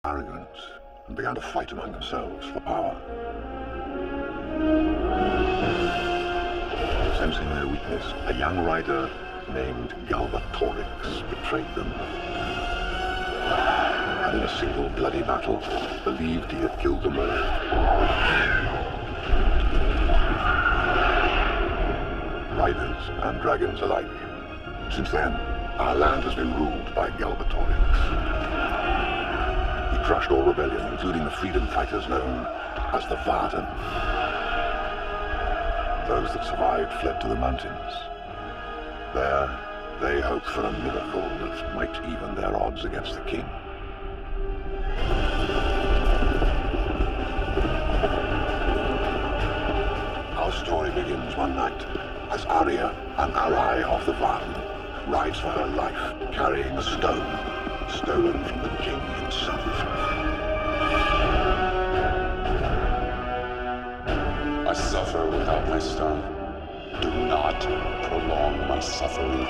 arrogant and began to fight among themselves for power. Sensing their weakness, a young rider named Galbatorix betrayed them. And in a single bloody battle, believed he had killed them all. Riders and dragons alike. Since then, our land has been ruled by Galbatorix. He crushed all rebellion, including the freedom fighters known as the Varden. Those that survived fled to the mountains. There, they hoped for a miracle that might even their odds against the king. Our story begins one night as Arya, an ally of the Varden, rides for her life, carrying a stone stolen from the king himself. I suffer without my stone. Do not prolong my suffering.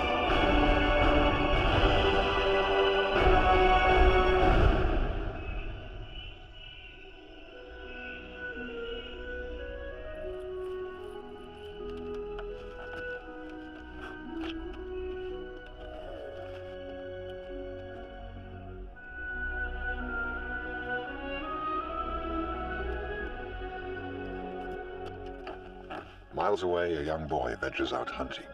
Miles away, a young boy ventures out hunting.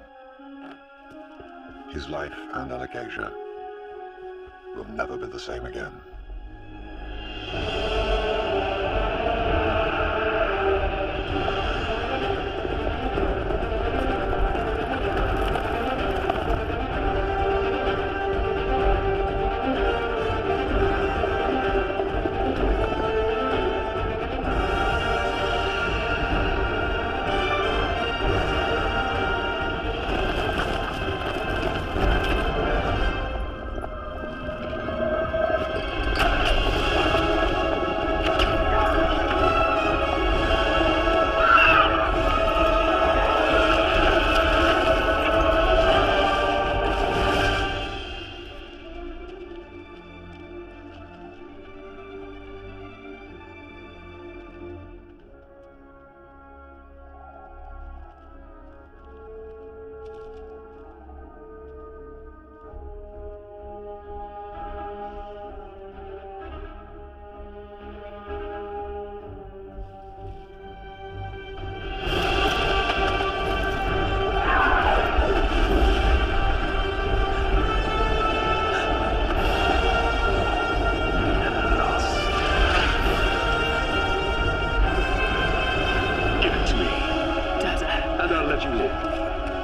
His life and Alakasia will never be the same again.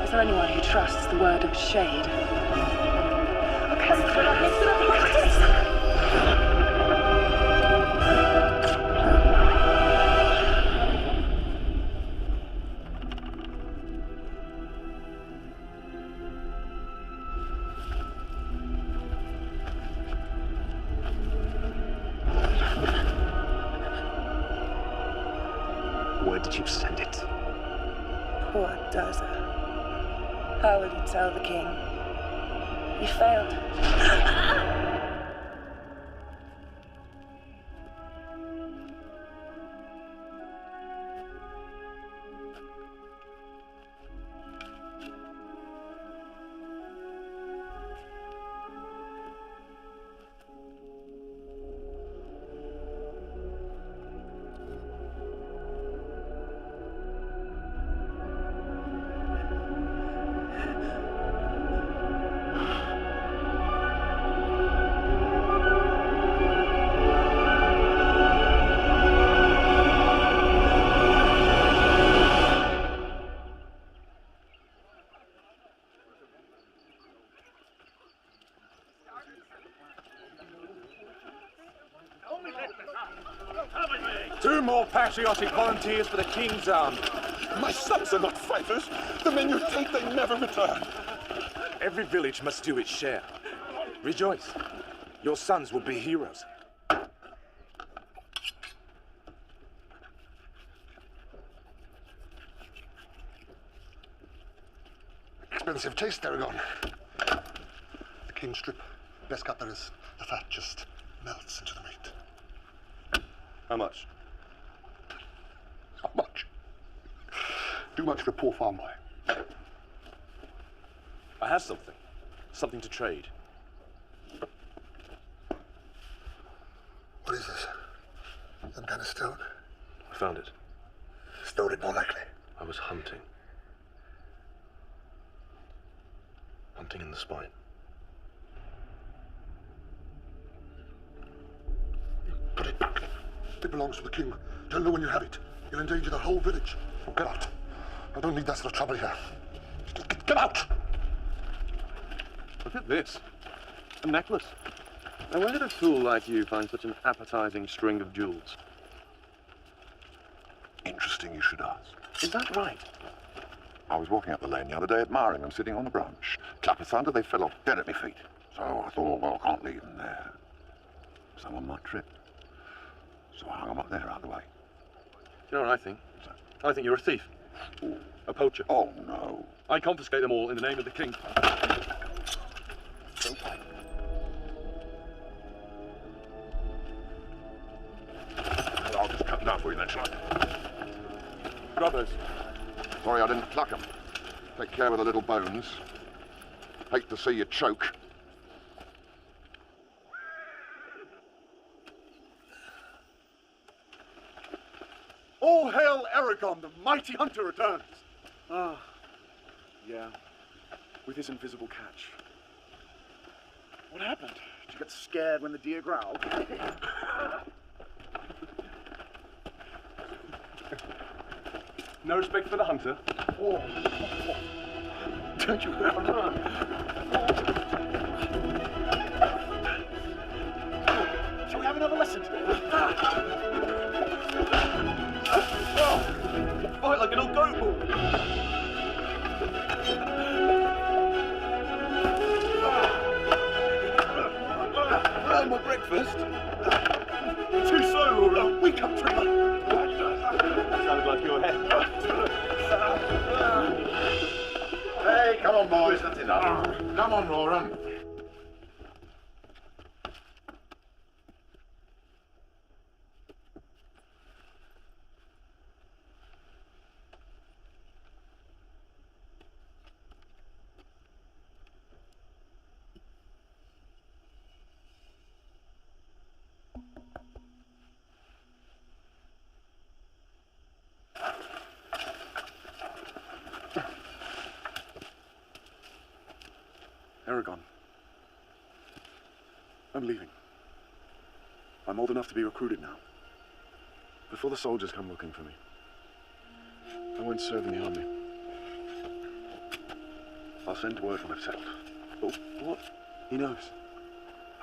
Is there anyone who trusts the word of shade? Where did you send it? Poor Durza. How will you tell the king? You failed. Two more patriotic volunteers for the King's Army. My sons are not fighters. The men you take, they never return. Every village must do its share. Rejoice. Your sons will be heroes. Expensive taste, Aragon. The King's strip, best cut there is. The fat just melts into the meat. How much? How much? Too much for a poor farm boy. I have something. Something to trade. What is this? Some kind of stone? I found it. Stole it more likely. I was hunting. Hunting in the spine. Put it back. It belongs to the king. Tell no one you have it. You'll endanger the whole village. Get out. I don't need that sort of trouble here. Get out! Look at this. A necklace. Now, where did a fool like you find such an appetizing string of jewels? Interesting you should ask. Is that right? I was walking up the lane the other day admiring them sitting on the branch. Clap of thunder, they fell off dead at my feet. So I thought, well, I can't leave them there. Someone might trip. So I hung them up there out of the way. Do you know what I think? I think you're a thief. Ooh. A poacher. Oh, no. I confiscate them all in the name of the king. Don't fight. I'll just cut them down for you then, shall I? Brothers. Sorry I didn't pluck them. Take care with the little bones. Hate to see you choke. All hail Aragon, the mighty hunter returns. Ah, yeah, with his invisible catch. What happened? Did you get scared when the deer growled? No respect for the hunter? Oh. Don't you ever learn? Shall we have another lesson? Fight like an old goat bull. My breakfast? Too slow, Aurora. Wake up, Trevor. That sounded like your head. Hey, come on, boys, that's enough. Come on, Roran. Aragon. I'm leaving. I'm old enough to be recruited now. Before the soldiers come looking for me, I won't serve in the army. I'll send word when I've settled. Oh, what? He knows.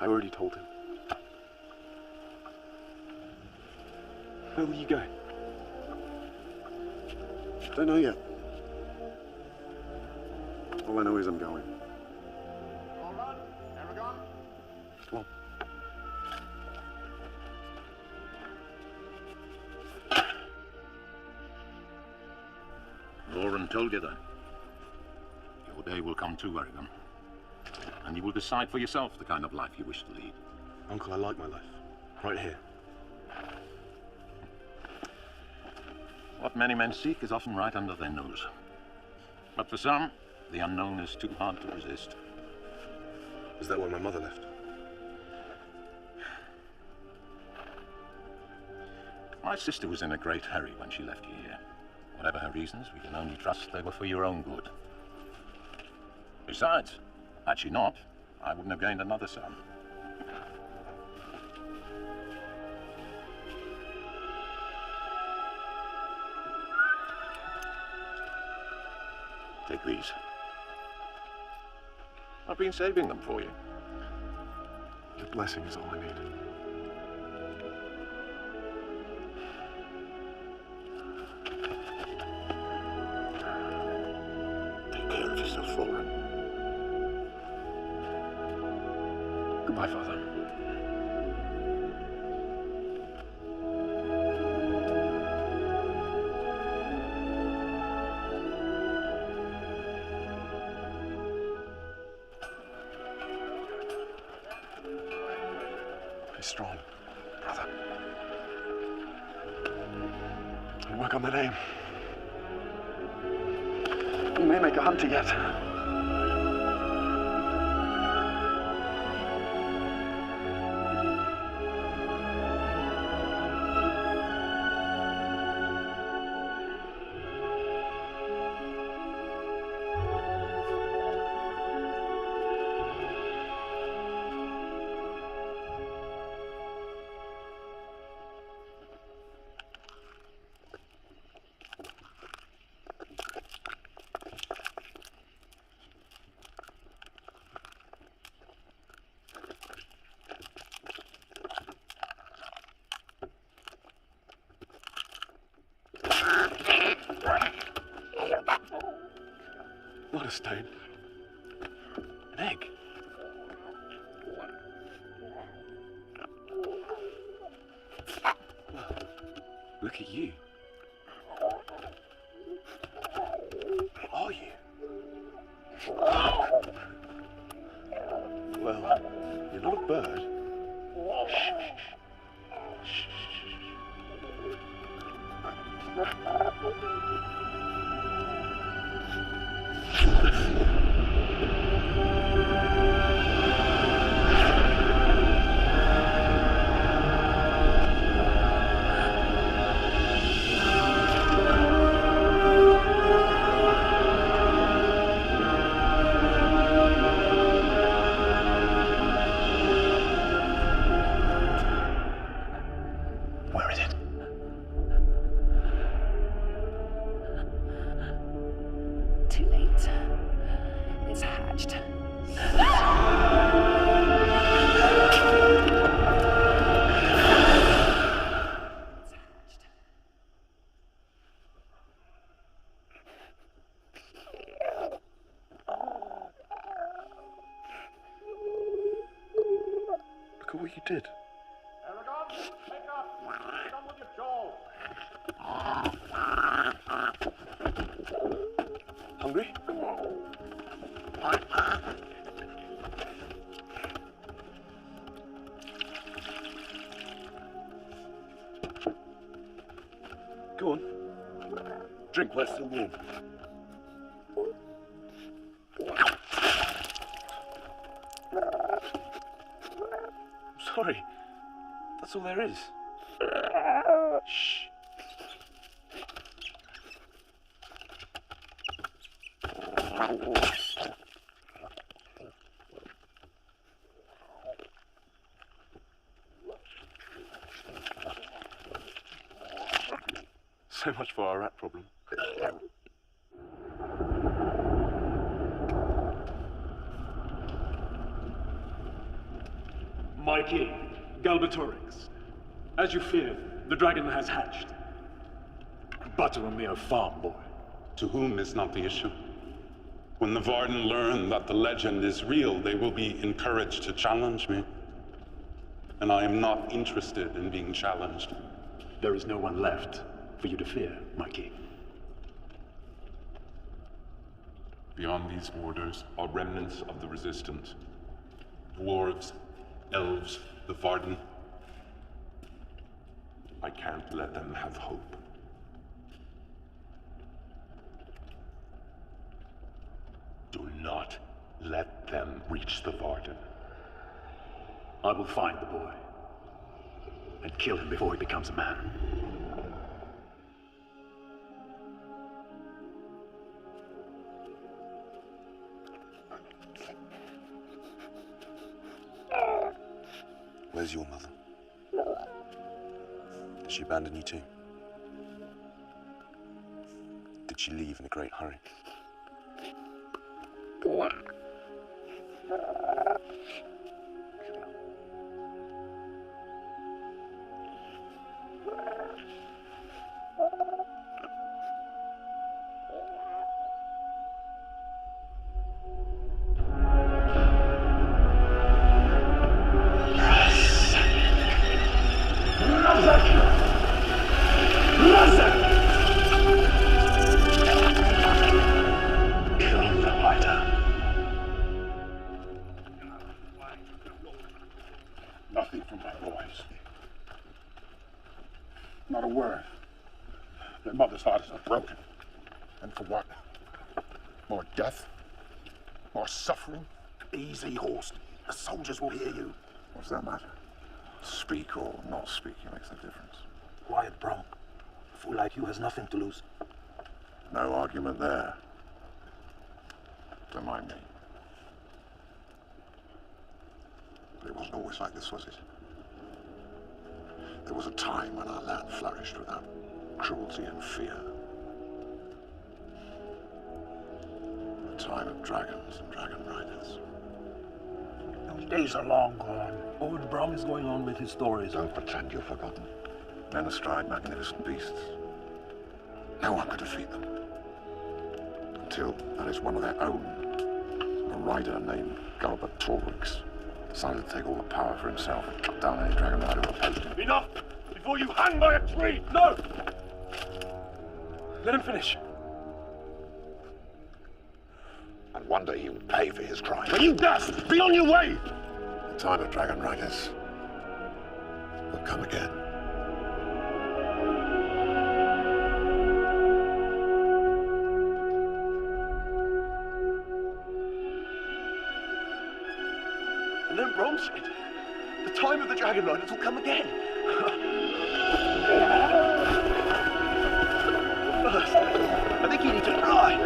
I already told him. Where will you go? Don't know yet. All I know is I'm going. Come on. Loren told you that. Your day will come too, Aragon. And you will decide for yourself the kind of life you wish to lead. Uncle, I like my life. Right here. What many men seek is often right under their nose. But for some, the unknown is too hard to resist. Is that where my mother left? My sister was in a great hurry when she left you here. Whatever her reasons, we can only trust they were for your own good. Besides, had she not, I wouldn't have gained another son. Take these. I've been saving them for you. Your blessing is all I need. Take care of yourself, Roran. Goodbye, Father. Be strong, brother. Work on the name. We may make a hunter yet. Not a stone. An egg. Look at you. What are you? Well, you're not a bird. Where is it? Too late. It's hatched. Look at what you did. Hungry? Go on. Drink while it's still warm. I'm sorry. That's all there is. Shh. So much for our rat problem. My king, Galbatorix. As you feared, the dragon has hatched. But a mere farm boy. To whom is not the issue? When the Varden learn that the legend is real, they will be encouraged to challenge me. And I am not interested in being challenged. There is no one left for you to fear, my king. Beyond these borders are remnants of the Resistance. Dwarves, elves, the Varden. I can't let them have hope. Do not let them reach the Varden. I will find the boy and kill him before he becomes a man. Where's your mother? Did she abandon you too? Did she leave in a great hurry? Nothing from my boys. Not a word. Their mother's hearts are broken. And for what? More death? More suffering? Easy, Horst. The soldiers will hear you. What's that matter? Speak or not speaking makes no difference. Quiet, Brom. A fool like you has nothing to lose. No argument there. Don't mind me. But it wasn't always like this, was it? There was a time when our land flourished without cruelty and fear. A time of dragons and dragon riders. Those days are long gone. Old Brom is going on with his stories. Don't pretend you've forgotten. Men astride magnificent beasts. No one could defeat them. Until that is one of their own. A rider named Galbatorix decided to take all the power for himself and cut down any dragon rider who opposed him. Enough! Before you hang by a tree! No! Let him finish. And one day he will pay for his crime. When you dust! Be on your way! The time of dragon riders will come again. And then Brom said, the time of the dragon riders will come again. First, I think you need to cry.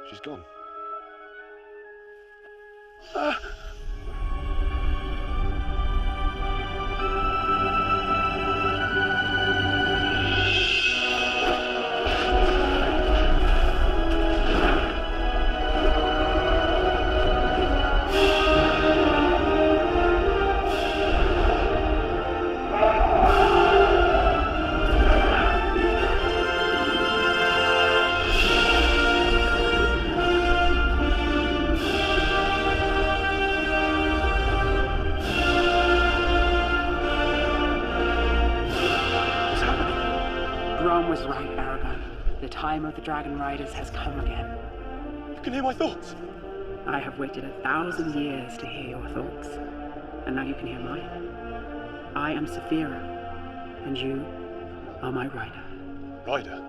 She's gone. Brom was right, Aragon. The time of the Dragon Riders has come again. You can hear my thoughts. I have waited 1,000 years to hear your thoughts, and now you can hear mine. I am Saphira, and you are my rider. Ryder?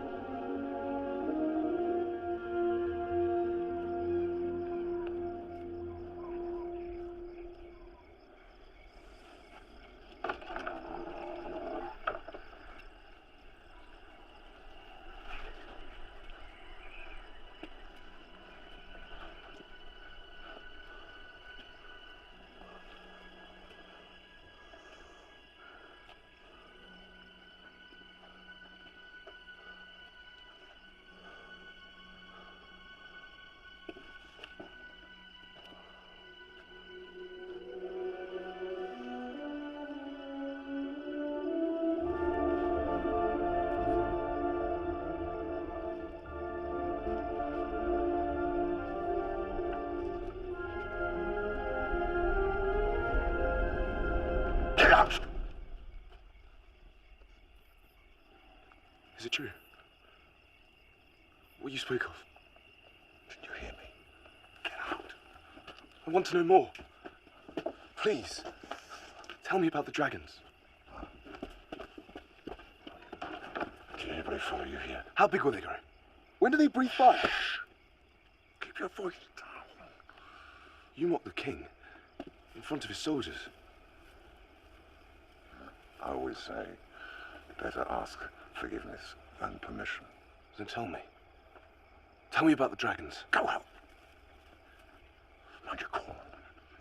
Get out! Is it true? What you spoke of? Did you hear me? Get out. I want to know more. Please. Tell me about the dragons. Did anybody follow you here? How big will they grow? When do they breathe fire? Keep your voice down. You mock the king in front of his soldiers. I always say, better ask forgiveness than permission. Then tell me. Tell me about the dragons. Go out. Mind your corn.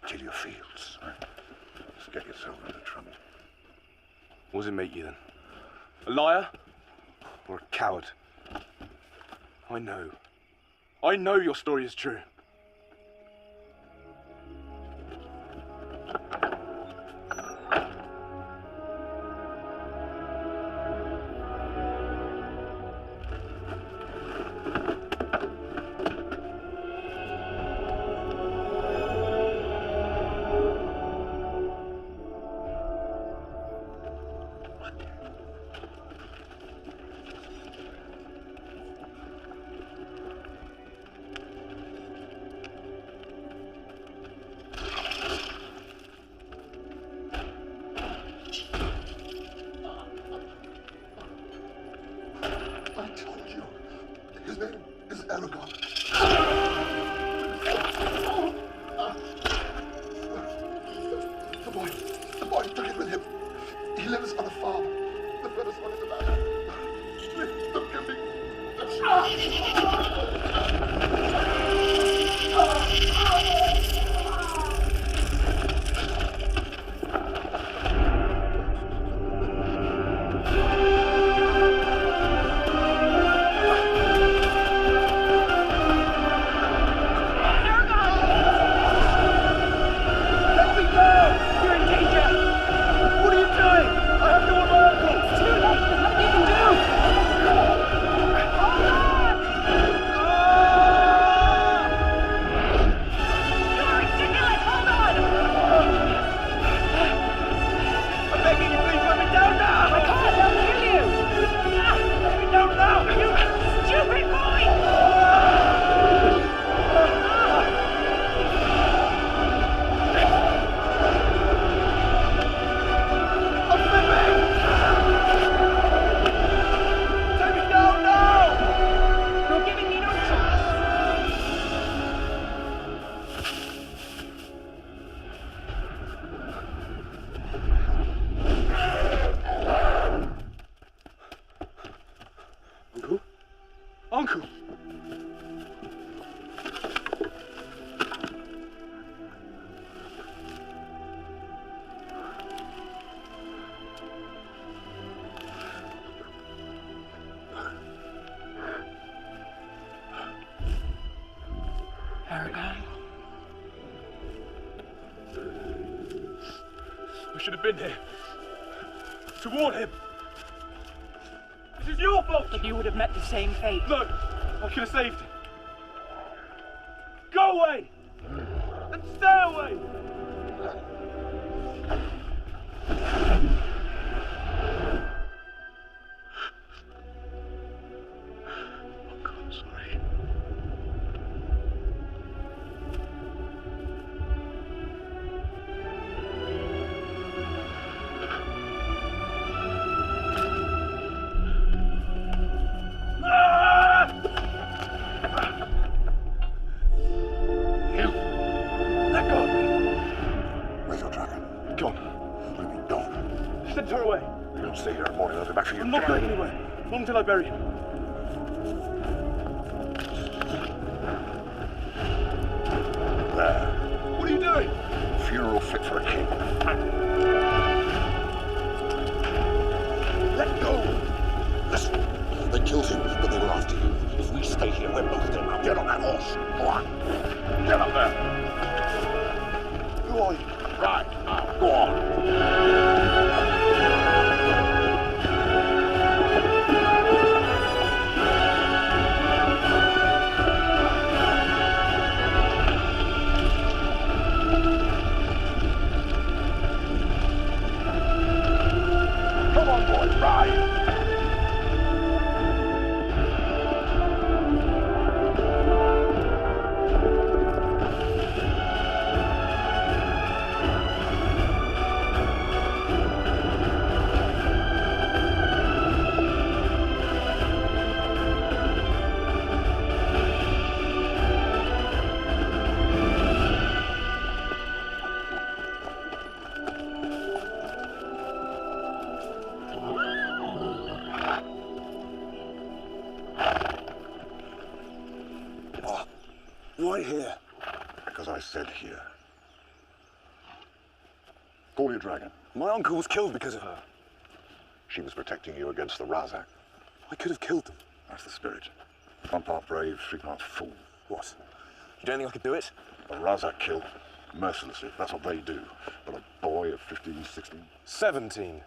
Till your fields. Just get yourself into trouble. What does it make you then? A liar? Or a coward? I know. I know your story is true. His name is Aragon. The boy took it with him. He lives on a farm. The first one in the back. Please, don't kill me. Uncle! Aragon. I should have been here. To warn him. This is your fault! But you would have met the same fate. No! I could have saved him. Go away! And stay away! Oh God, sorry. Let go of me! Where's your dragon? Gone. What do you mean, gone? Sent her away. You don't stay here in the morning, I'll be back for you. I'm not going anywhere. Not until I bury him. There. What are you doing? Funeral fit for a king. Let go! Listen, they killed him, but they were after you. If we stay here, we're both dead. Now get on that horse. Go on. Get up there. Who are you? Right, now, go on. Come on, boy, ride. Why here? Because I said here. Call your dragon. My uncle was killed because of her. She was protecting you against the Razak. I could have killed them. That's the spirit. 1 part brave, 3 parts fool. What? You don't think I could do it? The Razak kill mercilessly. That's what they do. But a boy of 15, 16, 17.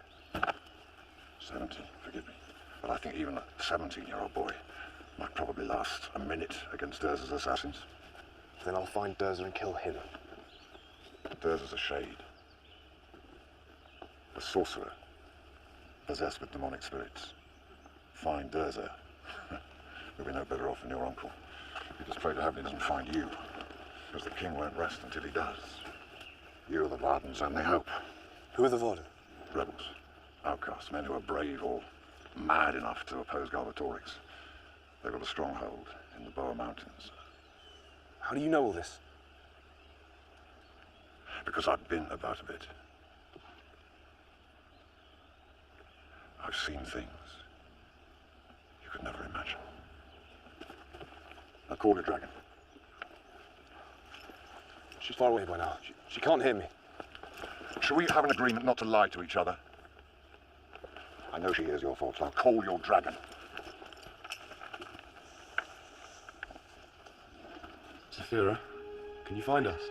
17, forgive me. But I think even a 17-year-old boy might probably last a minute against Durz's assassins. Then I'll find Durza and kill him. Durz's a shade. A sorcerer. Possessed with demonic spirits. Find Durza. You'll be no better off than your uncle. You just pray to heaven he doesn't find you. Because the king won't rest until he does. You are the Varden's only hope. Who are the Varden? Rebels. Outcasts. Men who are brave or mad enough to oppose Galbatorix. They've got a stronghold in the Boa Mountains. How do you know all this? Because I've been about a bit. I've seen things you could never imagine. Now call the dragon. She's far away by now. She can't hear me. Shall we have an agreement not to lie to each other? I know she hears your thoughts. Now call your dragon. Saphira, can you find us?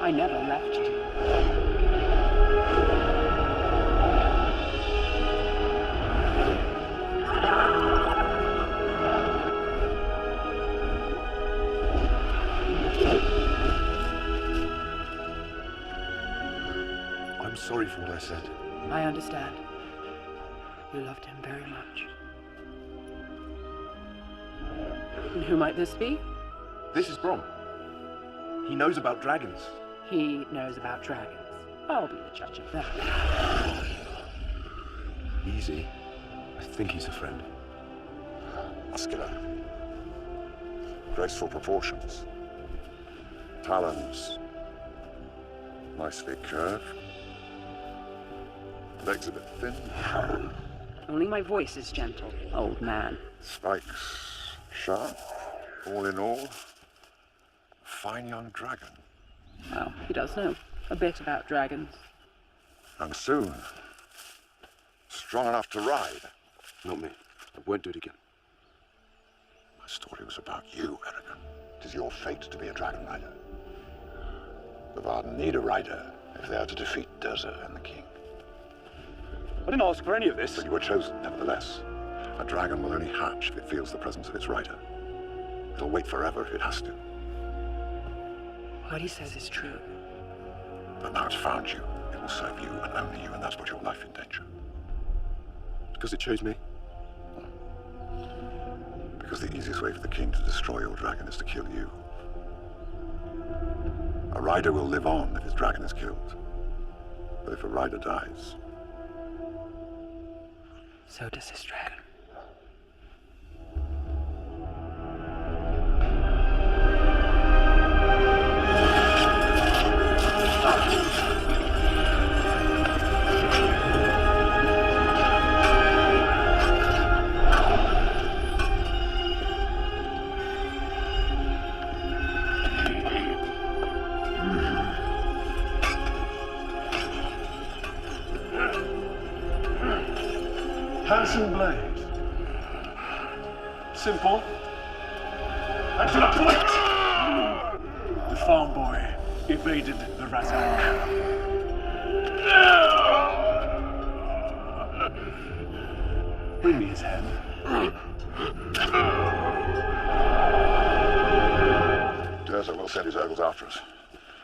I never left you. I'm sorry for what I said. I understand. You loved him very much. And who might this be? This is Brom. He knows about dragons. He knows about dragons. I'll be the judge of that. Easy. I think he's a friend. Muscular. Graceful proportions. Talons. Nicely curved. Legs a bit thin. Only my voice is gentle, old man. Spikes sharp. All in all, a fine young dragon. Well, he does know a bit about dragons. And soon, strong enough to ride. Not me. I won't do it again. My story was about you, Eragon. It is your fate to be a dragon rider. The Varden need a rider if they are to defeat Durza and the king. I didn't ask for any of this. But you were chosen, nevertheless. A dragon will only hatch if it feels the presence of its rider. It'll wait forever if it has to. What he says is true. But now it's found you. It will serve you and only you, and that's put your life in danger. Because it chose me. Because the easiest way for the king to destroy your dragon is to kill you. A rider will live on if his dragon is killed. But if a rider dies... So does his dragon. Handsome blade. Simple. And to the point! The farm boy evaded the Razak. Bring me his head. Durza will send his Urgles after us.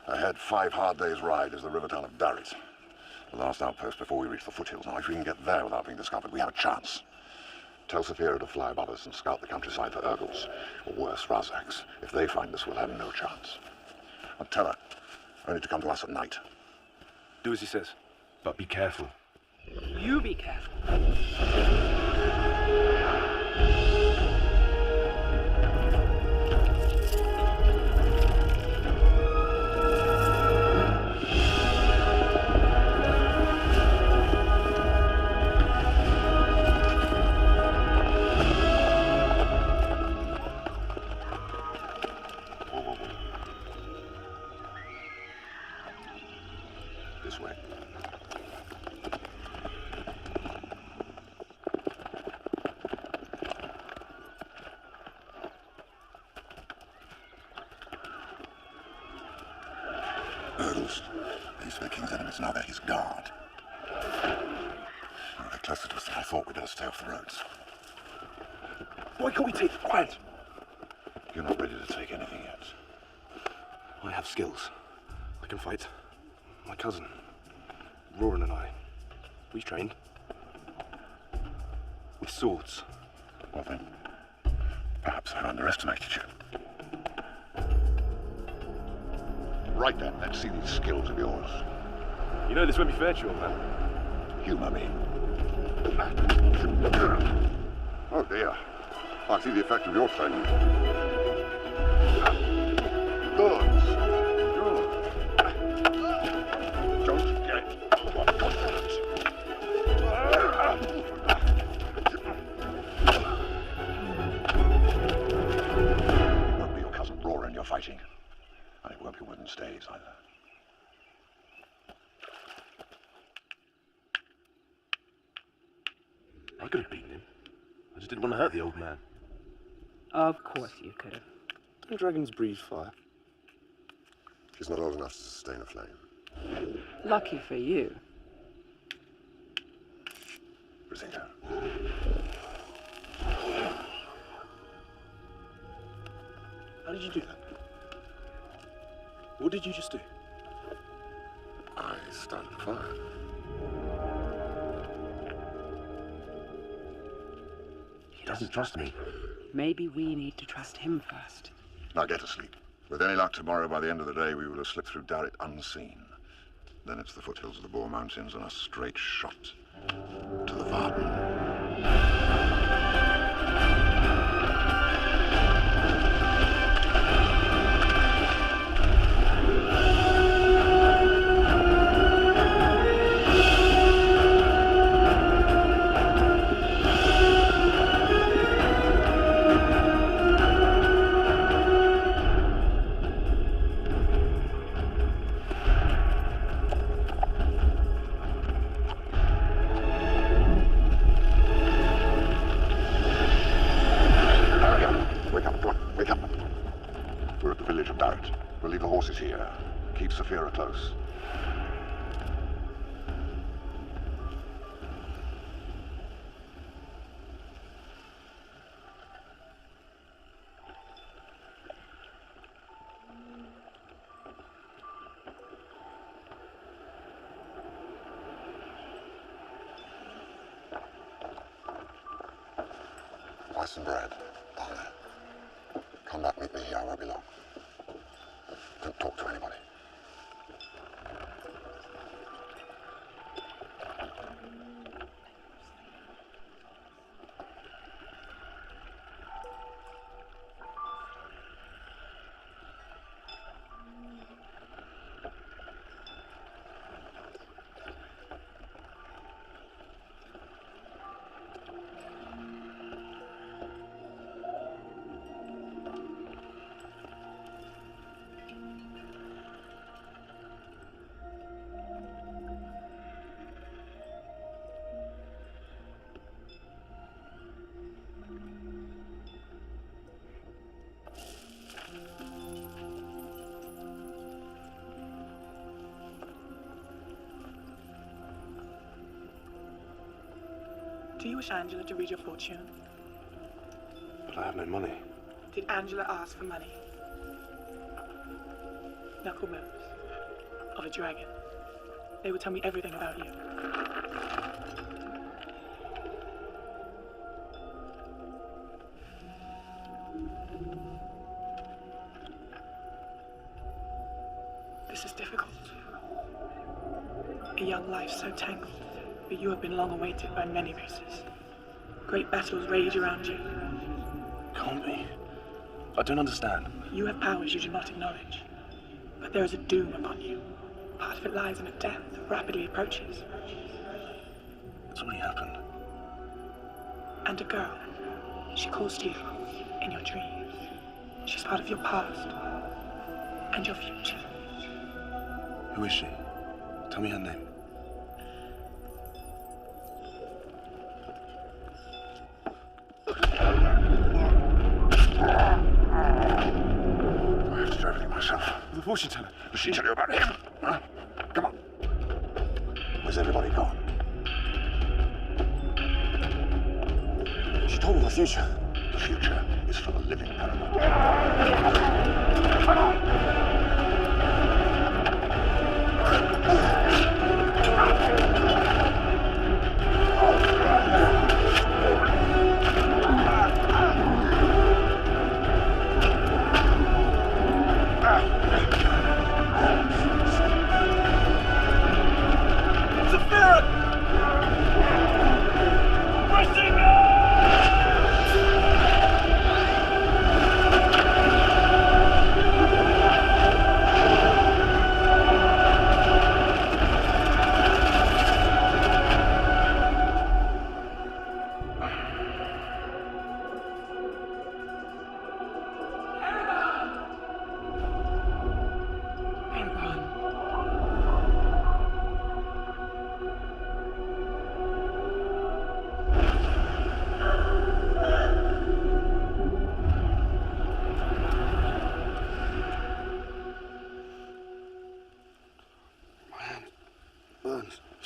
Ahead, 5 hard days' ride is the river town of Darit. The last outpost before we reach the foothills. Now, if we can get there without being discovered, we have a chance. Tell Saphira to fly above us and scout the countryside for Urgles, or worse, Razaks. If they find us, we'll have no chance. And tell her, only to come to us at night. Do as he says, but be careful. You be careful. This way. Urgles. These are the king's enemies. Now they're his guard. Oh, they're closer to us than I thought. We'd better stay off the roads. Why can't we take the quiet? You're not ready to take anything yet. I have skills. I can fight. My cousin, Roran and I, we trained. With swords. Well then, perhaps I underestimated you. Right then, let's see these skills of yours. You know this won't be fair to you, old man. Humor me. Oh dear. I see the effect of your training. Good. Don't get confident. It won't be your cousin Roran you're fighting. And it won't be Wooden Staves either. I could have beaten him. I just didn't want to hurt the old man. Of course you could have. Don't dragons breathe fire? She's not old enough to sustain a flame. Lucky for you. Rosita. How did you do that? What did you just do? I started a fire. He doesn't trust me. Maybe we need to trust him first. Now get to sleep. With any luck tomorrow, by the end of the day, we will have slipped through Darret unseen. Then it's the foothills of the Boar Mountains and a straight shot to the Varden. Here. Keep Saphira close. Rice and bread, down there. Come back, meet me here, I won't be long. Don't talk to anybody. Do you wish Angela to read your fortune? But I have no money. Did Angela ask for money? Knucklebones of a dragon. They would tell me everything about you. This is difficult. A young life so tangled, but you have been long awaited by many races. Great battles rage around you. Can't be. I don't understand. You have powers you do not acknowledge. But there is a doom upon you. Part of it lies in a death that rapidly approaches. It's already happened. And a girl. She calls to you in your dreams. She's part of your past and your future. Who is she? Tell me her name. I have to do everything myself. The fortune teller. Does she tell you about him? Huh? Come on. Where's everybody gone? She told me the future. The future is for the living, Paramount. Come on!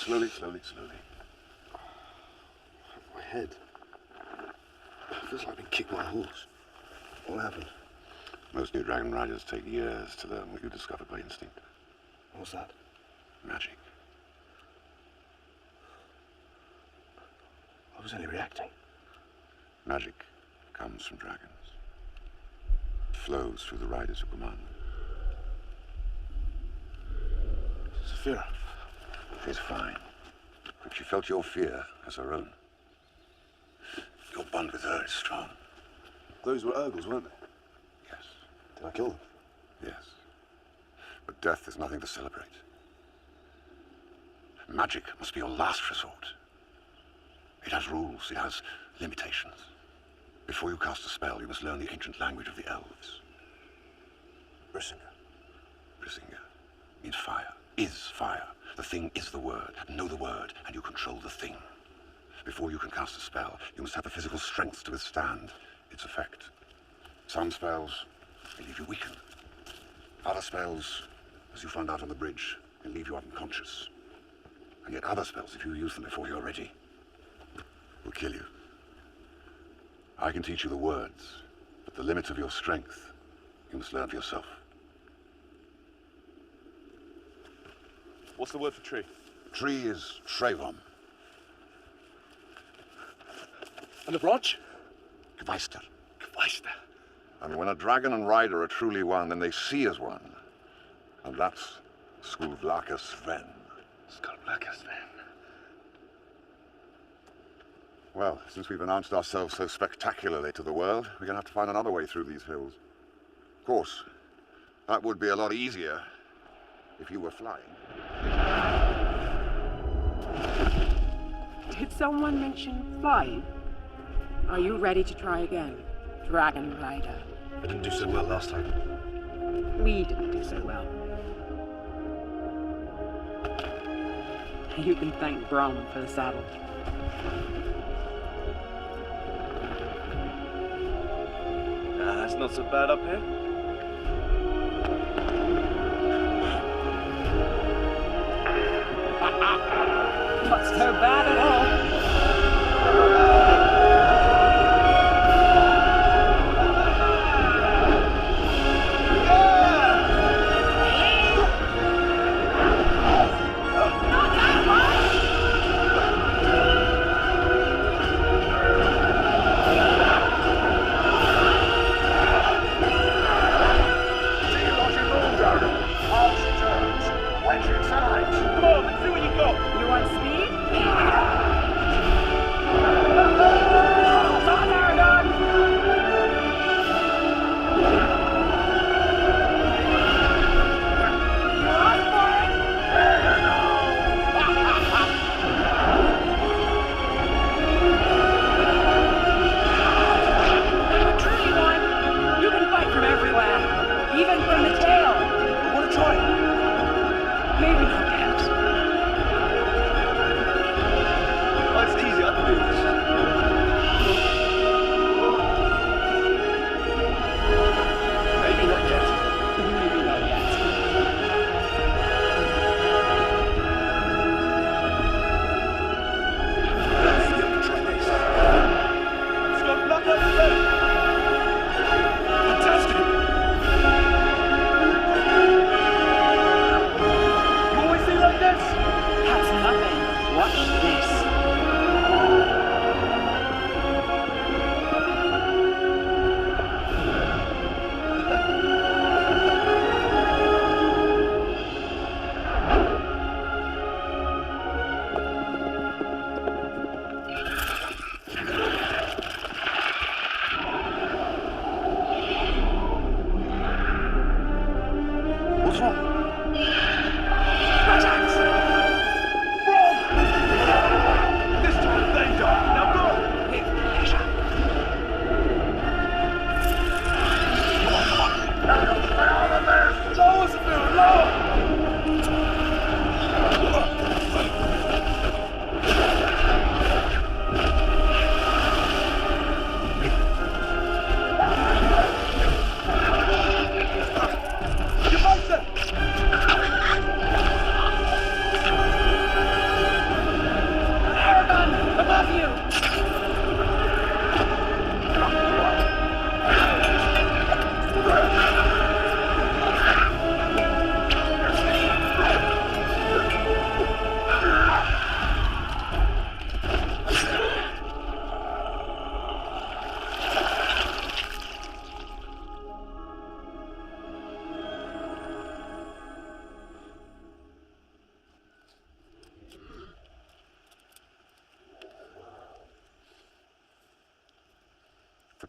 Slowly, slowly, slowly. My head. It feels like I've been kicked by a horse. What happened? Most new dragon riders take years to learn what you discovered by instinct. What's that? Magic. I was only reacting. Magic comes from dragons. It flows through the riders who command them. Saphira. She's fine. But she felt your fear as her own. Your bond with her is strong. Those were Urgles, weren't they? Yes. Did I kill them? Yes. But death is nothing to celebrate. Magic must be your last resort. It has rules, it has limitations. Before you cast a spell, you must learn the ancient language of the elves. Brisinga. Brisinga means fire, is fire. The thing is the word. Know the word, and you control the thing. Before you can cast a spell, you must have the physical strength to withstand its effect. Some spells may leave you weakened. Other spells, as you found out on the bridge, can leave you unconscious. And yet other spells, if you use them before you're ready, will kill you. I can teach you the words, but the limits of your strength, you must learn for yourself. What's the word for tree? Tree is Trayvon. And the branch? Gweister. Gweister. And when a dragon and rider are truly one, then they see as one. And that's Skulvlakas Sven. Skulvlakas Sven. Well, since we've announced ourselves so spectacularly to the world, we're going to have to find another way through these hills. Of course, that would be a lot easier if you were flying. Did someone mention flying? Are you ready to try again, Dragon Rider? I didn't do so well last time. We didn't do so well. You can thank Brom for the saddle. That's not so bad up here. Not so bad at all. You want speed?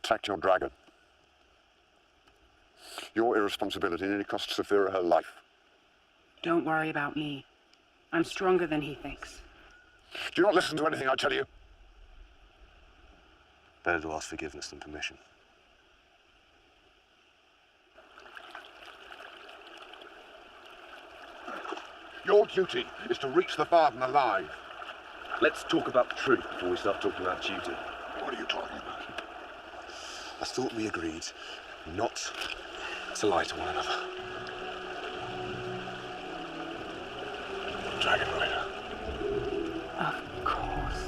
protect your dragon. Your irresponsibility nearly cost Saphira her life. Don't worry about me. I'm stronger than he thinks. Do you not listen to anything I tell you? Better to ask forgiveness than permission. Your duty is to reach the Varden alive. Let's talk about the truth before we start talking about duty. What are you talking about? I thought we agreed not to lie to one another. Dragon Rider. Of course.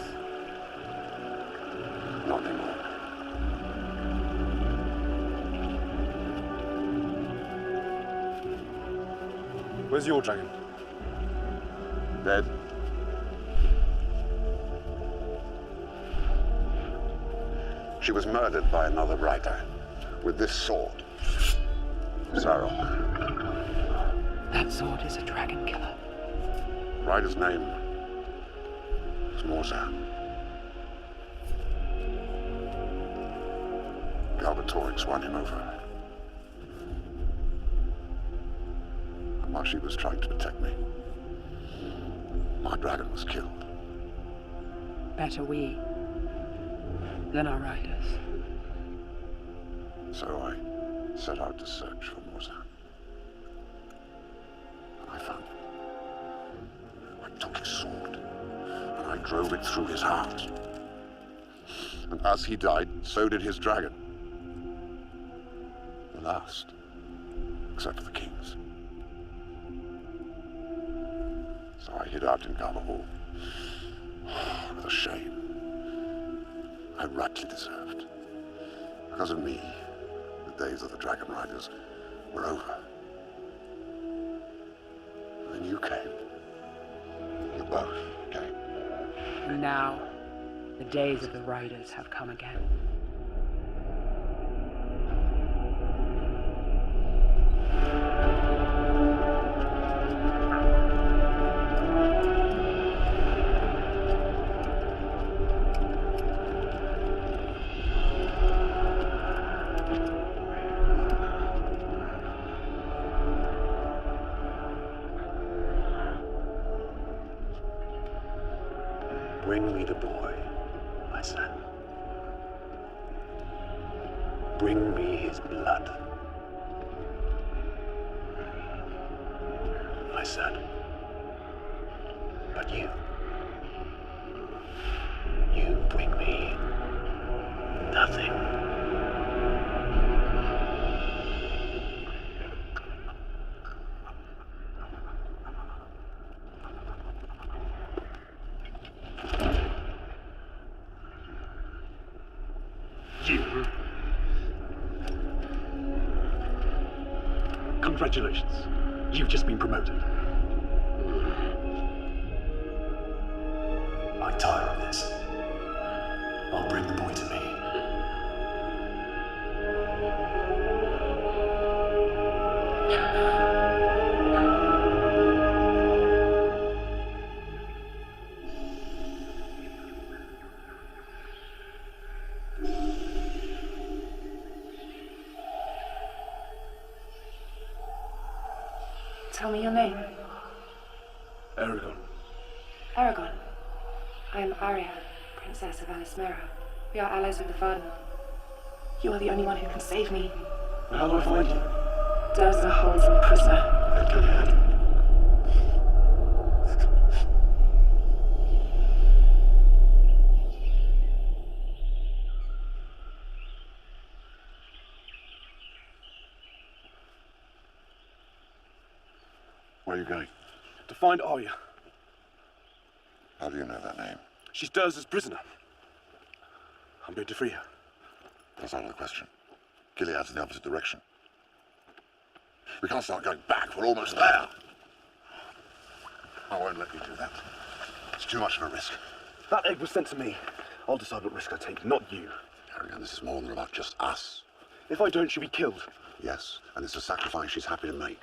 Not anymore. Where's your dragon? Dead. She was murdered by another rider with this sword. Zarok. That sword is a dragon killer. Rider's name is Morza. Galbatorix won him over. And while she was trying to protect me, my dragon was killed. Better we than our riders. So I set out to search for Morza. I found him. I took his sword, and I drove it through his heart. And as he died, so did his dragon. The last, except for the king's. So I hid out in Garber Hall, with a shame I rightly deserved. Because of me, the days of the Dragon Riders were over. And then you came. You both came. And now, the days of the riders have come again. Bring me the boy, my son. Bring me his blood, my son. But you bring me nothing. Congratulations. You've just been promoted. I tire of this. I'll bring the boy to me. Tell me your name. Aragon. Aragon. I am Arya, Princess of Alismera. We are allies of the Varden. You are the only one who can save me. How do I find you? Durza holds me prisoner. Where are you going? To find Arya. How do you know that name? She's Durza's prisoner. I'm going to free her. That's out of the question. Gilead's in the opposite direction. We can't start going back. We're almost there. I won't let you do that. It's too much of a risk. That egg was sent to me. I'll decide what risk I take, not you. Arian, this is more than about just us. If I don't, she'll be killed. Yes, and it's a sacrifice she's happy to make.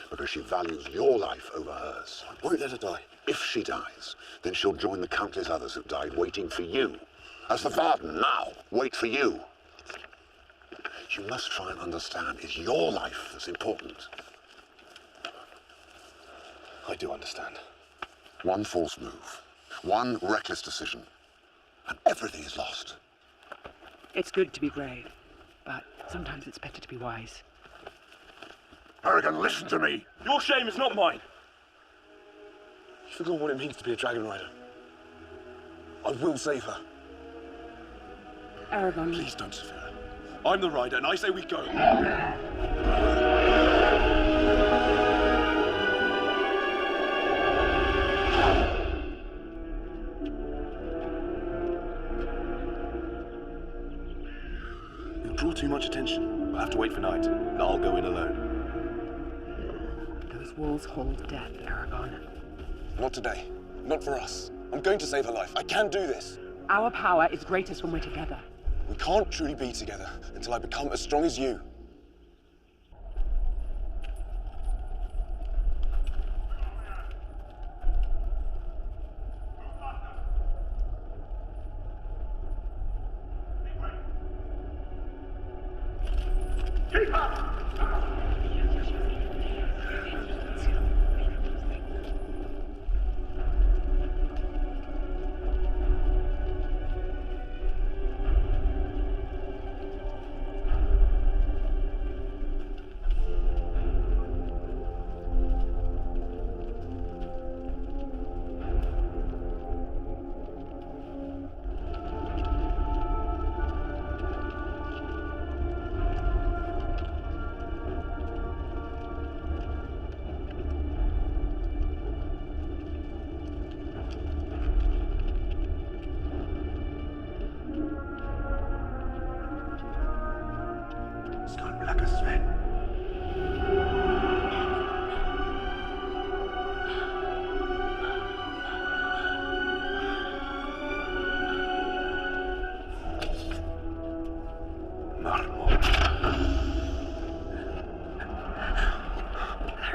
Because she values your life over hers. I won't let her die. If she dies, then she'll join the countless others who died waiting for you. As the Varden now wait for you. you must try and understand it's your life that's important. I do understand. One false move, one reckless decision, and everything is lost. It's good to be brave, but sometimes it's better to be wise. Aragon, listen to me! Your shame is not mine. You forgot what it means to be a dragon rider. I will save her. Aragon. Please don't, Saphira. I'm the rider, and I say we go. You'll draw too much attention. We'll have to wait for night. I'll go in alone. Those walls hold death, Aragon. Not today. Not for us. I'm going to save her life. I can do this. Our power is greatest when we're together. We can't truly be together until I become as strong as you.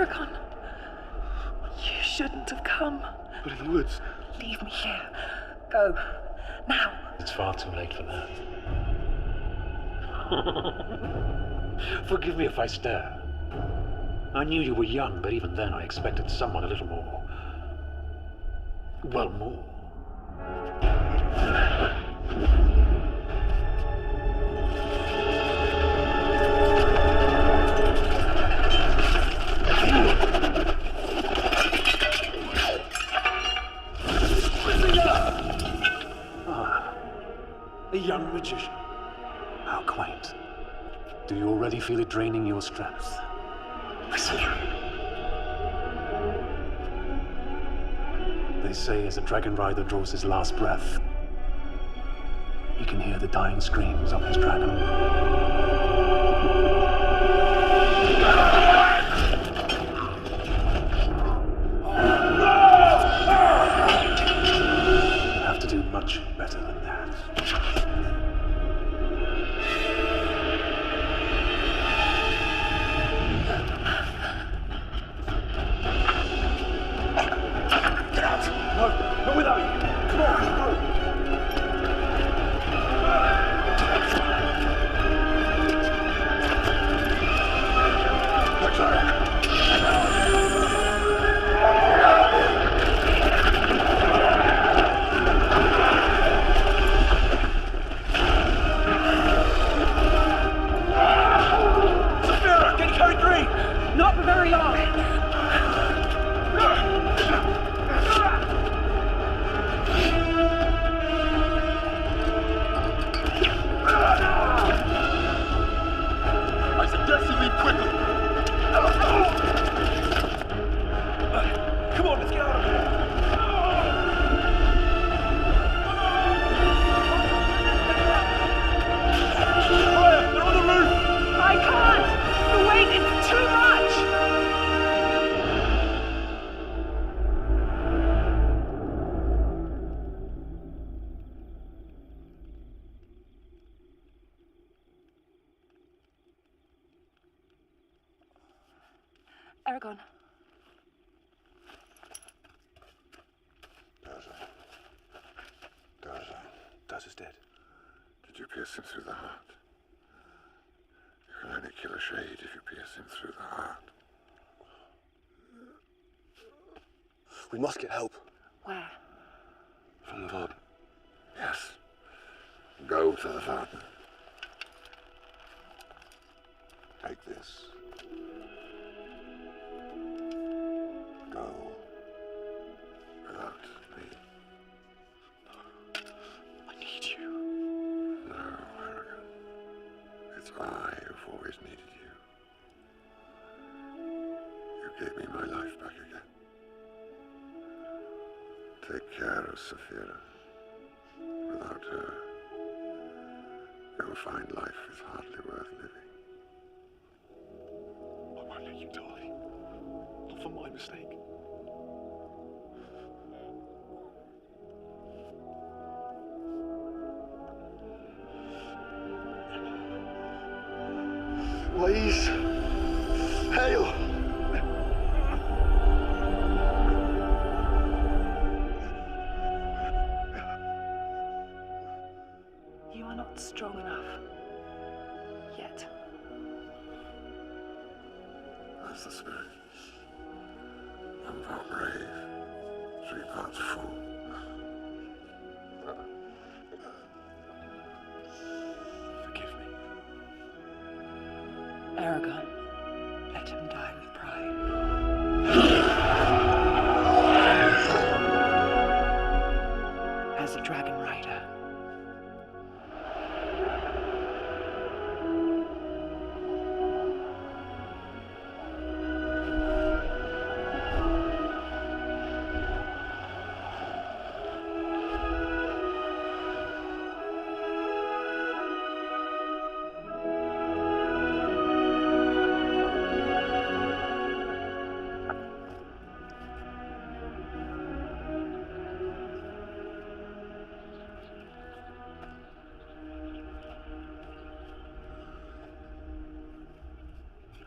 Aragon, you shouldn't have come. But in the woods. Leave me here. Go. Now. It's far too late for that. Forgive me if I stare. I knew you were young, but even then I expected someone a little more. Well, more. A young magician. How quaint. Do you already feel it draining your strength? They say as a dragon rider draws his last breath, he can hear the dying screams of his dragon. You have to do much better than that. Not without you. Come on, go. Saphira, getting carried free! Not for very long. I suggest you leave quickly. Come on, let's get out of here. Fire! They're on the roof! I can't! The weight is too much! Aragon. Durza. Durza's dead. Did you pierce him through the heart? kill a shade if you pierce him through the heart. We must get help. Where? From the Varden. Yes. Go to the Varden. Take this. Go. Without me. I need you. No, Aragon. It's I who've always needed you. You gave me my life back again. Take care of Saphira. Without her, you'll find life is hardly worth living. I won't let you die. Not for my mistake. Please. Hail! You are not strong enough. Yet. That's the spirit. One part brave, 3 parts fool. Forgive me. Aragon, let him die with pride. As a dragon rider.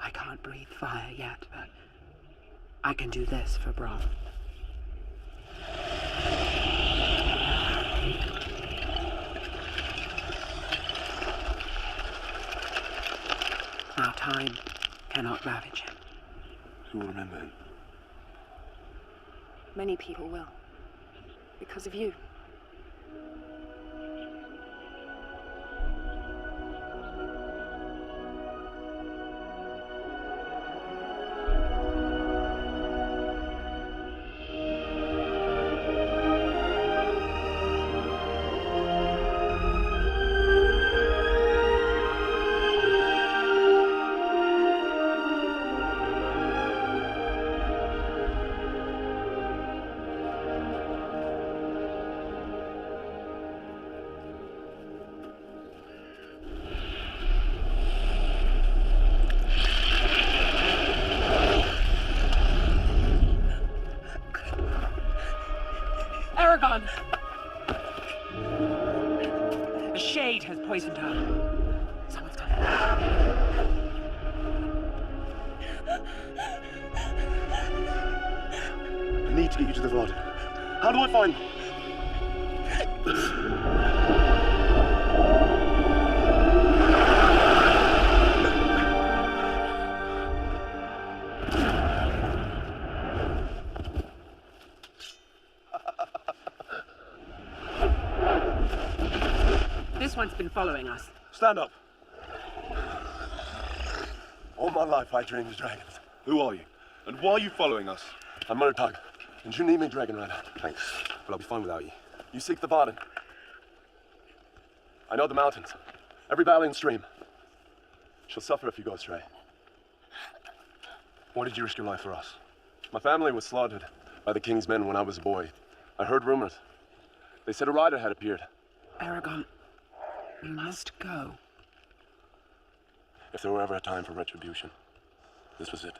I can't breathe fire yet, but I can do this for Bron. Our time cannot ravage him. Who will remember him? Many people will. Because of you. Aragon! A shade has poisoned her. Someone's done I need to get you to the Varden. How do I find them? This one's been following us. Stand up. All my life I dreamed of dragons. Who are you? And why are you following us? I'm Murtagh, and you need me, Dragon Rider. Thanks, but I'll be fine without you. You seek the Varden. I know the mountains. Every valley and stream. She'll suffer if you go astray. Why did you risk your life for us? My family was slaughtered by the king's men when I was a boy. I heard rumors. They said a rider had appeared. Aragon, we must go. If there were ever a time for retribution, this was it.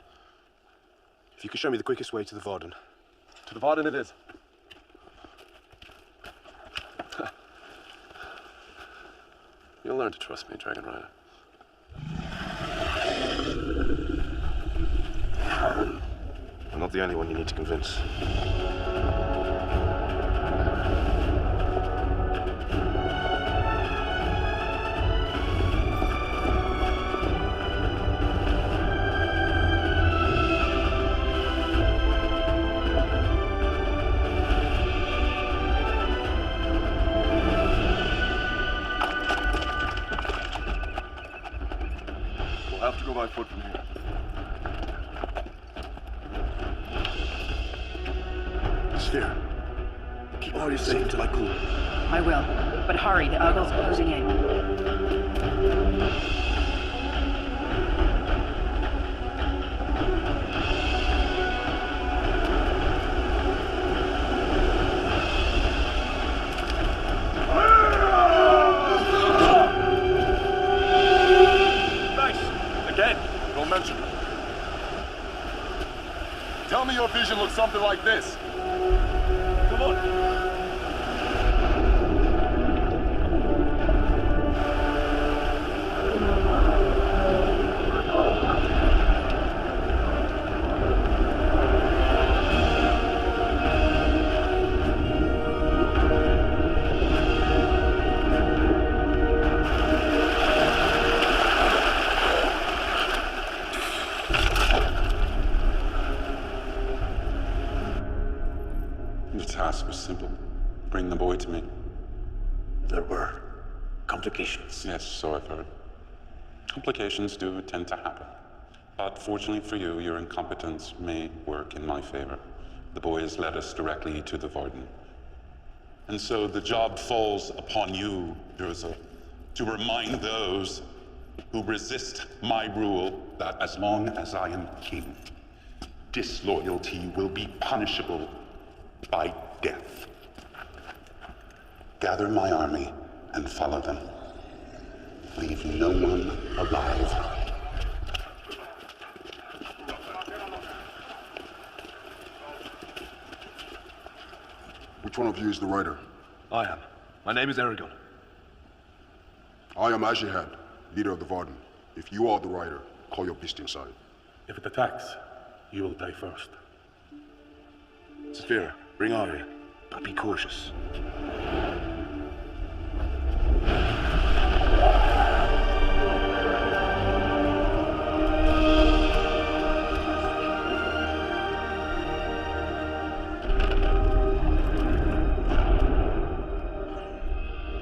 If you could show me the quickest way to the Varden. To the Varden it is. You'll learn to trust me, Dragon Rider. I'm not the only one you need to convince. I have to go by foot from here. Sphere, keep Arya safe until I call. I will. But hurry, the Urgles are closing in. Don't mention it. Tell me your vision looks something like this. Come on. The task was simple. Bring the boy to me. There were complications. Yes, so I've heard. Complications do tend to happen. But fortunately for you, your incompetence may work in my favor. The boy has led us directly to the Varden. And so the job falls upon you, Durza, to remind those who resist my rule that as long as I am king, disloyalty will be punishable by death. Gather my army and follow them. Leave no one alive. Which one of you is the rider? I am. My name is Aragon. I am Ajihad, leader of the Varden. If you are the rider, call your beast inside. If it attacks, you will die first. Saphira, bring Arya, but be cautious.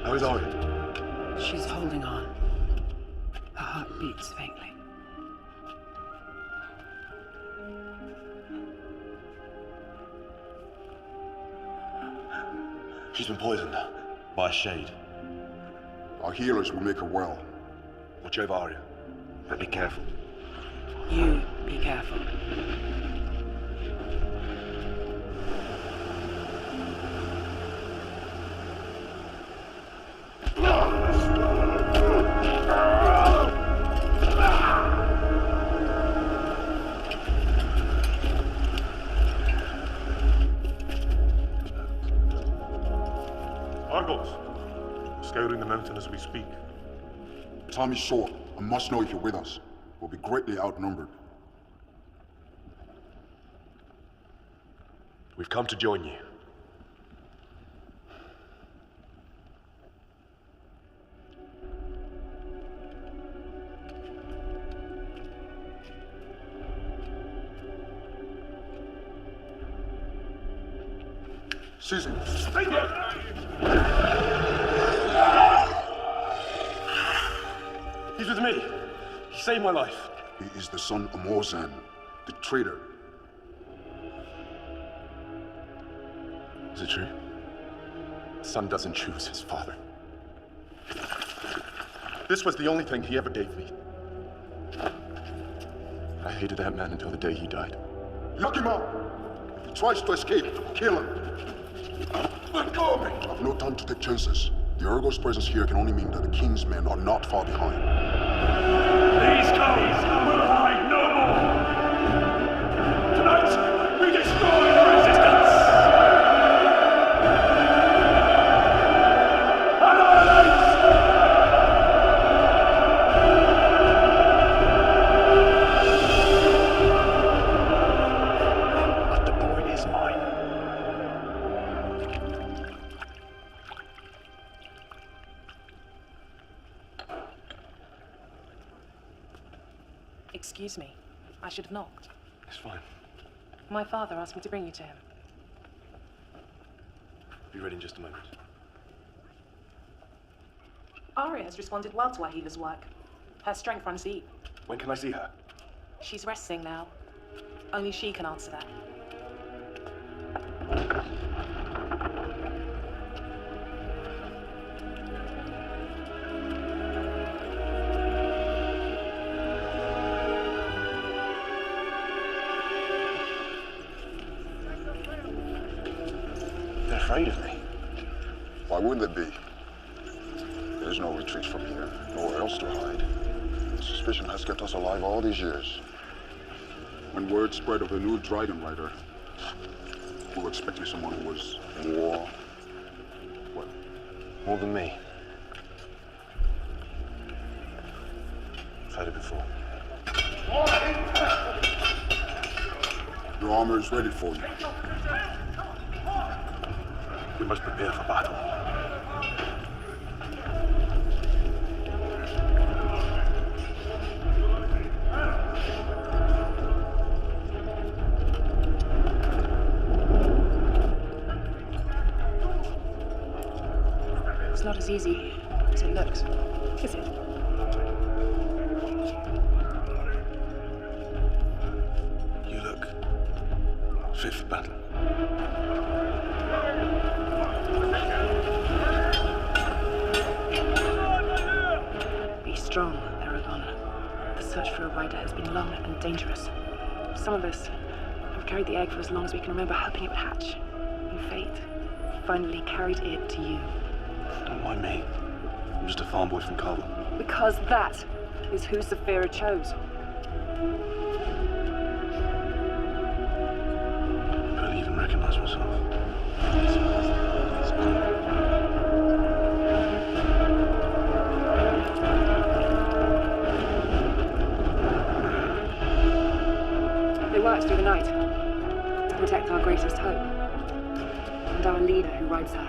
How is Arya? She's holding on. Her heart beats faintly. She's been poisoned by a shade. Our healers will make her well. Watch over Arya, but be careful. You be careful. Argos, scouring the mountain as we speak. Time is short. I must know if you're with us. We'll be greatly outnumbered. We've come to join you. Susan! He's with me. He saved my life. He is the son of Morzan, the traitor. Is it true? The son doesn't choose his father. This was the only thing he ever gave me. I hated that man until the day he died. Lock him up! If he tries to escape, kill him! Let go of me! I have no time to take chances. The Urgos' presence here can only mean that the King's men are not far behind. These cows will hide no more! Tonight, we destroy the resistance! Annihilate! But the boy is mine. Excuse me. I should have knocked. It's fine. My father asked me to bring you to him. Be ready in just a moment. Arya has responded well to our healer's work. Her strength runs deep. When can I see her? She's resting now. Only she can answer that. They're afraid of me. Why wouldn't they be? There's no retreat from here, nowhere else to hide. Suspicion has kept us alive all these years. When word spread of the new Dragon Rider, we were expecting someone who was more... what? More than me. I've heard it before. Your armor is ready for you. We must prepare for battle. It's not as easy as it looks, is it? You look fit for battle. Be strong, Aragon. The search for a rider has been long and dangerous. Some of us have carried the egg for as long as we can remember, hoping it would hatch. And fate finally carried it to you. Don't mind me. I'm just a farm boy from Carvel. Because that is who Saphira chose. I barely even recognize myself. They worked through the night to protect our greatest hope and our leader who rides her.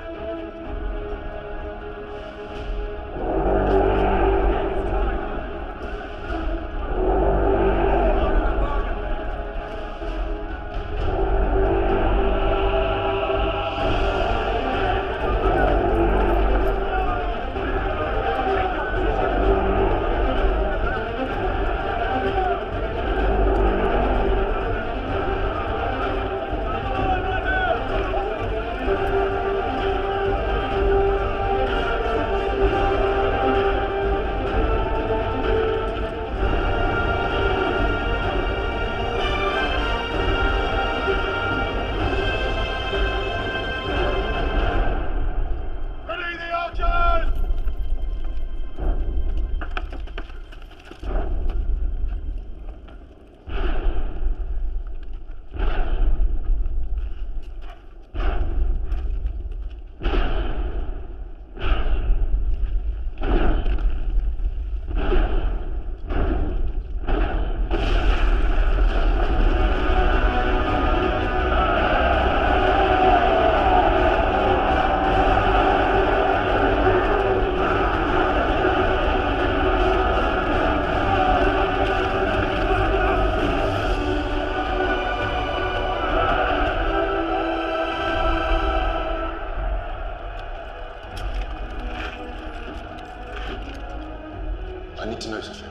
I need to know, Sophia.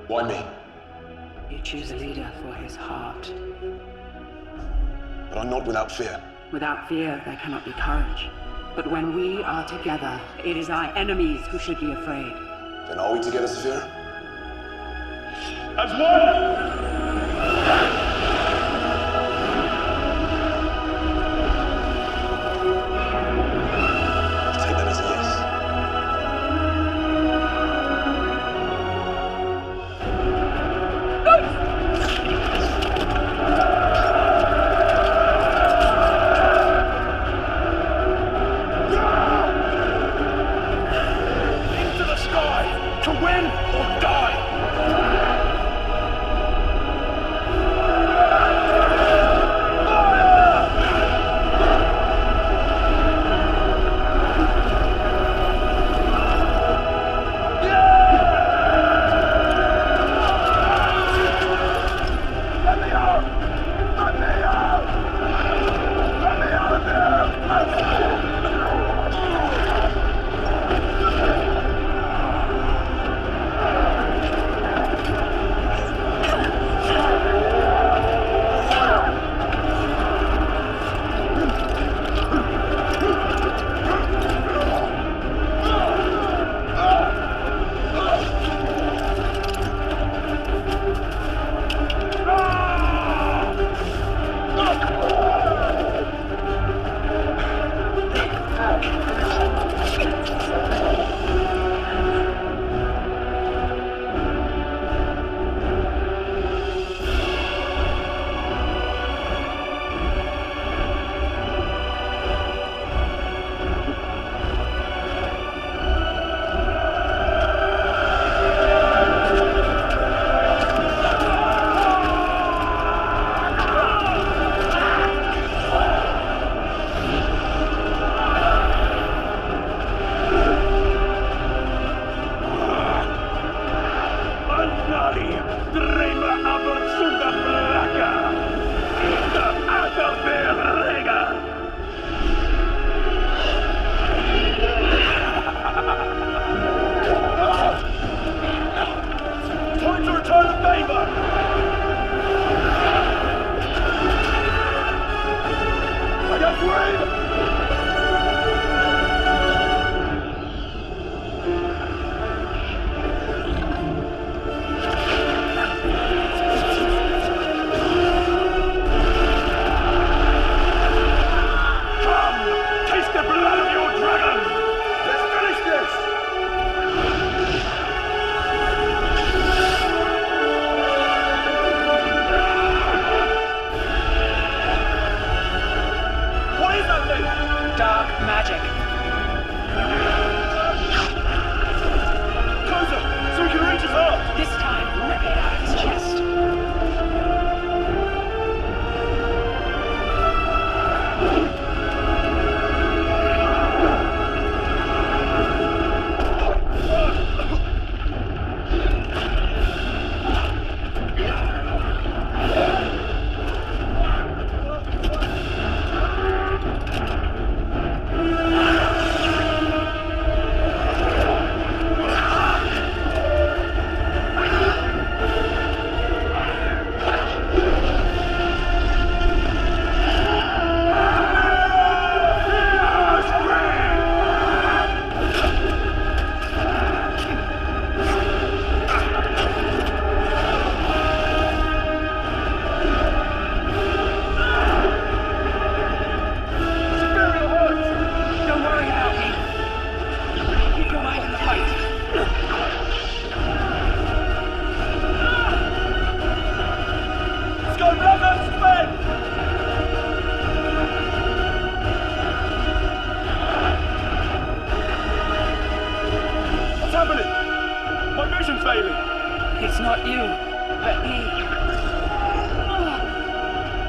Why me? You choose a leader for his heart. But I'm not without fear. Without fear, there cannot be courage. But when we are together, it is our enemies who should be afraid. Then are we together, Sophia? As one! Take that as a yes. Into the sky! To win or die! failing. It's not you, but me.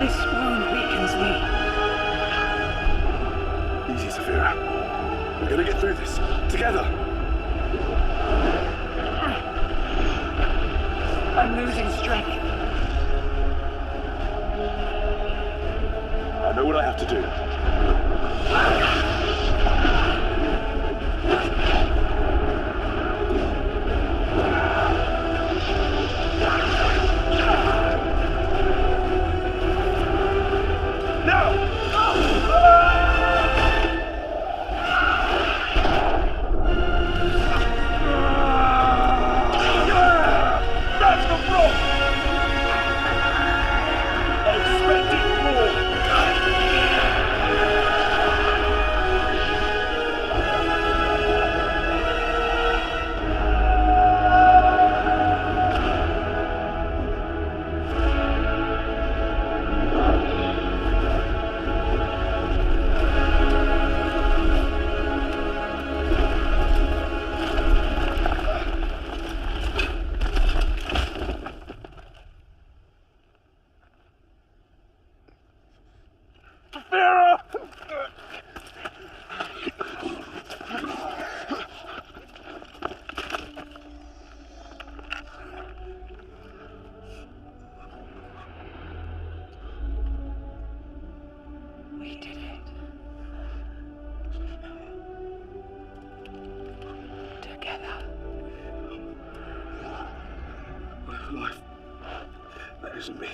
This wound weakens me. Easy, Saphira. We're gonna get through this. Together. I'm losing strength. I know what I have to do. We did it. Together. Life. That isn't me.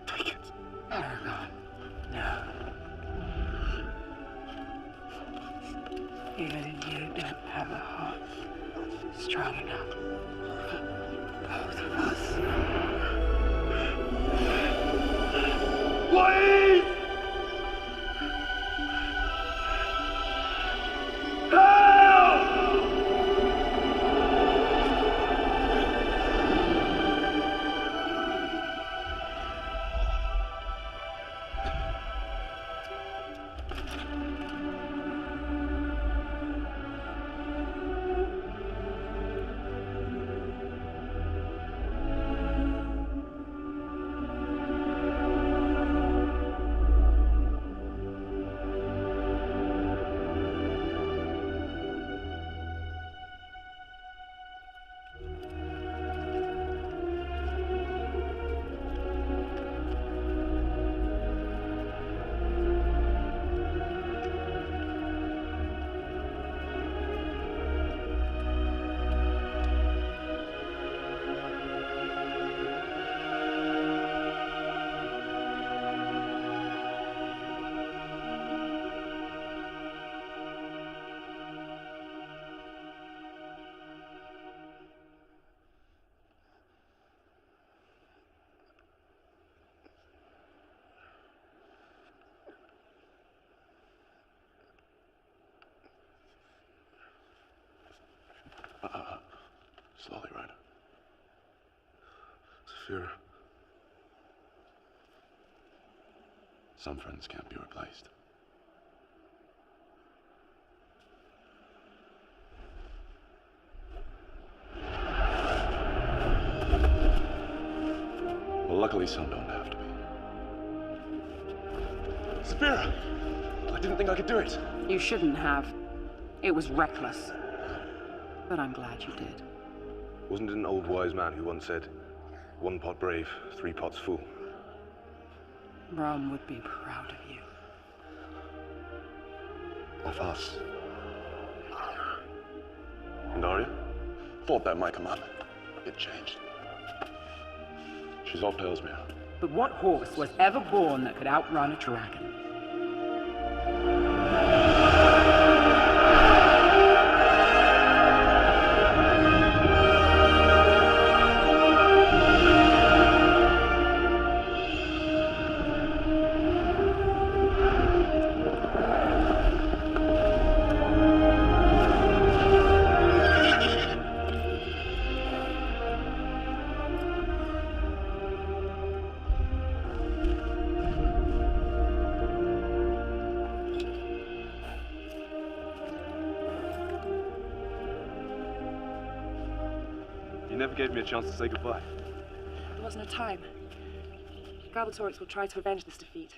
Take it. Aragon, no. Even you don't have a heart strong enough for both of us. Please! Slowly, Ryder. Saphira. Some friends can't be replaced. Well, luckily some don't have to be. Saphira! I didn't think I could do it. You shouldn't have. It was reckless. But I'm glad you did. Wasn't it an old wise man who once said, 1 pot brave, 3 pots full? Rom would be proud of you. Of us. And Arya? Thought that might come up. It changed. She's all Palesmere. But what horse was ever born that could outrun a dragon? You never gave me a chance to say goodbye. There wasn't a time. Galbatorix will try to avenge this defeat.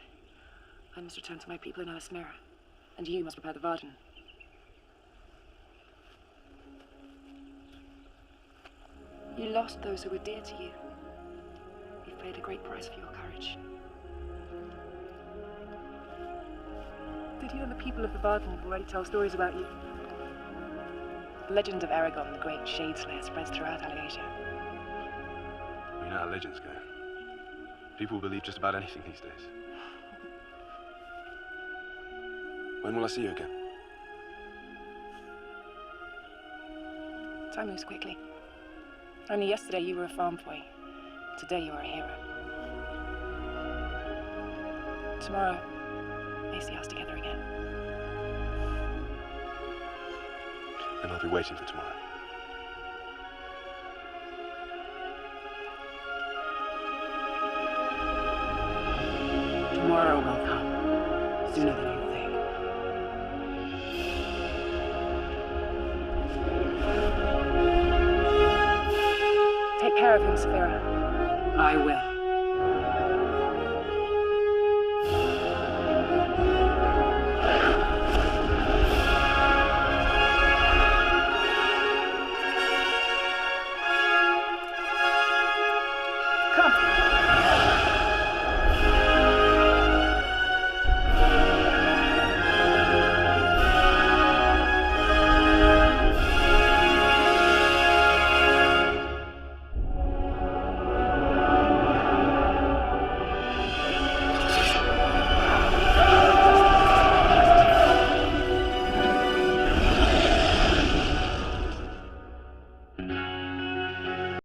I must return to my people in Elismera, and you must prepare the Varden. You lost those who were dear to you. You've paid a great price for your courage. Did you and the people of the Varden already tell stories about you? The legend of Aragon, the great Shade Slayer, spreads throughout Alliasia. You know how legends go. People believe just about anything these days. When will I see you again? Time moves quickly. Only yesterday you were a farm boy. Today you are a hero. Tomorrow, may see us together again. And I'll be waiting for tomorrow. Tomorrow will come, sooner than you think. Take care of him, Saphira. I will. Come.